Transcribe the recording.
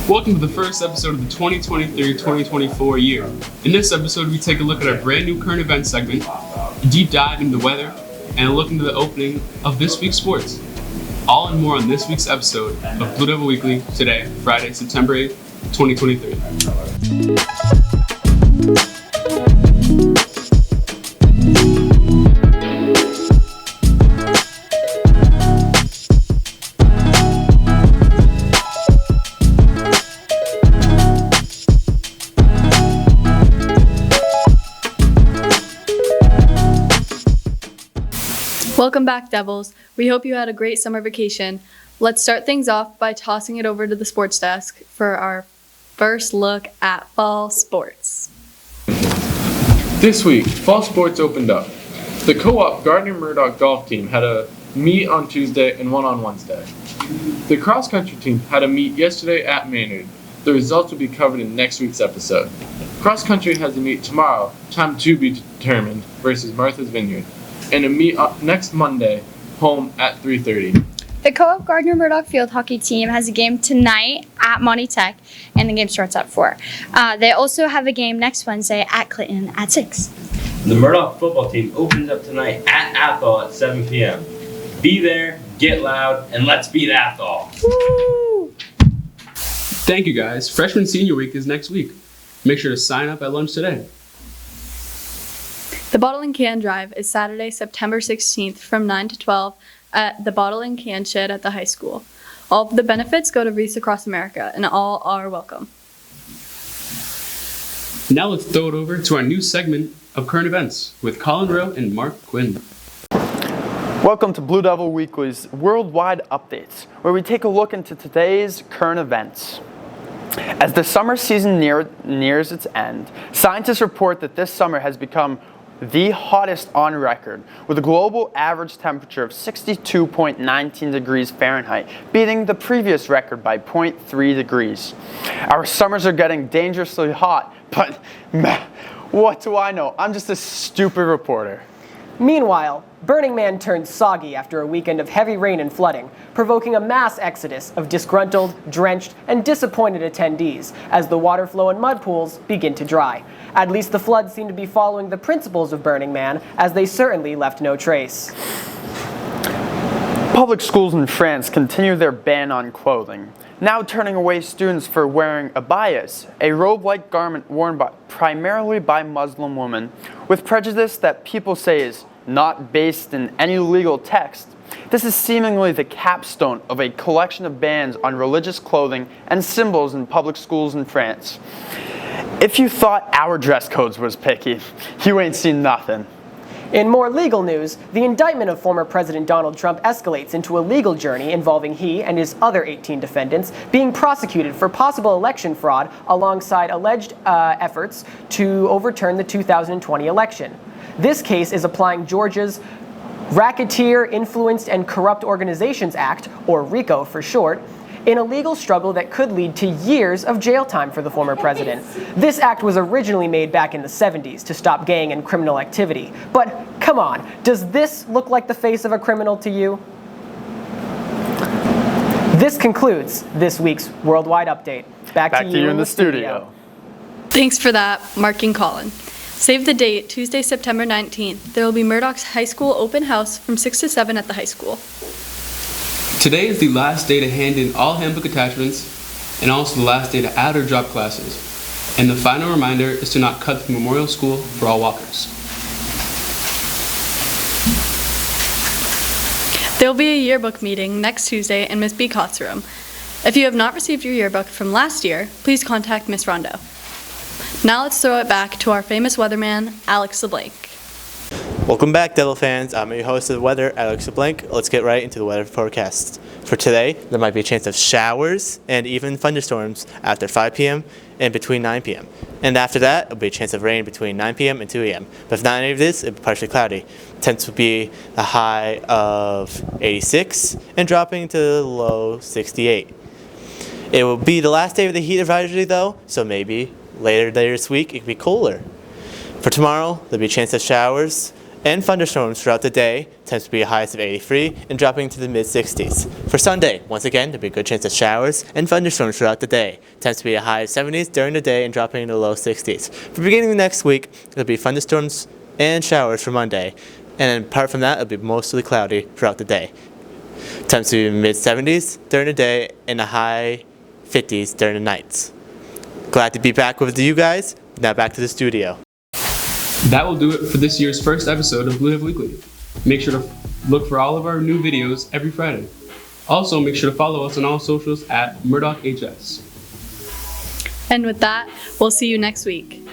Welcome to the first episode of the 2023-2024 year. In this episode, we take a look at our brand new current events segment, a deep dive into the weather, and a look into the opening of this week's sports. All and more on this week's episode of Blue Devil Weekly today, Friday, September 8th, 2023. Welcome back, Devils. We hope you had a great summer vacation. Let's start things off by tossing it over to the sports desk for our first look at fall sports. This week, fall sports opened up. The co-op Gardner Murdoch golf team had a meet on Tuesday and one on Wednesday. The cross-country team had a meet yesterday at Maynard. The results will be covered in next week's episode. Cross-country has a meet tomorrow, time to be determined, versus Martha's Vineyard, and a meet next Monday, home at 3:30. The co-op Gardner Murdoch field hockey team has a game tonight at Monty Tech, and the game starts at 4. They also have a game next Wednesday at Clinton at 6. The Murdoch football team opens up tonight at Athol at 7 p.m. Be there, get loud, and let's beat Athol. Woo! Thank you guys. Freshman Senior Week is next week. Make sure to sign up at lunch today. The Bottle and Can Drive is Saturday, September 16th from 9 to 12 at the Bottle and Can Shed at the high school. All of the benefits go to Wreaths Across America, and all are welcome. Now let's throw it over to our new segment of current events with Colin Rowe and Mark Quinn. Welcome to Blue Devil Weekly's Worldwide Updates, where we take a look into today's current events. As the summer season nears its end, scientists report that this summer has become the hottest on record, with a global average temperature of 62.19 degrees Fahrenheit, beating the previous record by 0.3 degrees. Our summers are getting dangerously hot, but what do I know? I'm just a stupid reporter. Meanwhile, Burning Man turned soggy after a weekend of heavy rain and flooding, provoking a mass exodus of disgruntled, drenched, and disappointed attendees as the water flow and mud pools begin to dry. At least the floods seem to be following the principles of Burning Man, as they certainly left no trace. Public schools in France continue their ban on clothing, now turning away students for wearing abayas, a robe-like garment worn primarily by Muslim women, with prejudice that people say is not based in any legal text. This is seemingly the capstone of a collection of bans on religious clothing and symbols in public schools in France. If you thought our dress codes was picky, you ain't seen nothing. In more legal news, the indictment of former President Donald Trump escalates into a legal journey involving he and his other 18 defendants being prosecuted for possible election fraud alongside alleged efforts to overturn the 2020 election. This case is applying Georgia's Racketeer, Influenced, and Corrupt Organizations Act, or RICO for short, in a legal struggle that could lead to years of jail time for the former president. This act was originally made back in the 70s to stop gang and criminal activity. But come on, does this look like the face of a criminal to you? This concludes this week's Worldwide Update. Back to you in the studio. Thanks for that, Mark and Colin. Save the date, Tuesday, September 19th. There will be Murdoch's High School open house from 6 to 7 at the high school. Today is the last day to hand in all handbook attachments and also the last day to add or drop classes. And the final reminder is to not cut through Memorial School for all walkers. There will be a yearbook meeting next Tuesday in Miss Beacott's room. If you have not received your yearbook from last year, please contact Miss Rondo. Now let's throw it back to our famous weatherman, Alex LeBlanc. Welcome back, Devil fans. I'm your host of the weather, Alex LeBlanc. Let's get right into the weather forecast. For today, there might be a chance of showers and even thunderstorms after 5 p.m. and between 9 p.m. And after that, there'll be a chance of rain between 9 p.m. and 2 a.m. But if not any of this, it'll be partially cloudy. Temps will be a high of 86 and dropping to the low 68. It will be the last day of the heat advisory, though, so maybe later this week it could be cooler. For tomorrow, there'll be a chance of showers and thunderstorms throughout the day. Temps will be a highs of 83 and dropping to the mid-60s. For Sunday, once again, there'll be a good chance of showers and thunderstorms throughout the day. Temps to be a high of 70s during the day and dropping in the low 60s. For beginning of next week, there'll be thunderstorms and showers for Monday. And apart from that, it'll be mostly cloudy throughout the day. Temps to be mid-70s during the day and a high 50s during the nights. Glad to be back with you guys. Now back to the studio. That will do it for this year's first episode of Blue Devil Weekly. Make sure to look for all of our new videos every Friday. Also, make sure to follow us on all socials at MurdochHS. And with that, we'll see you next week.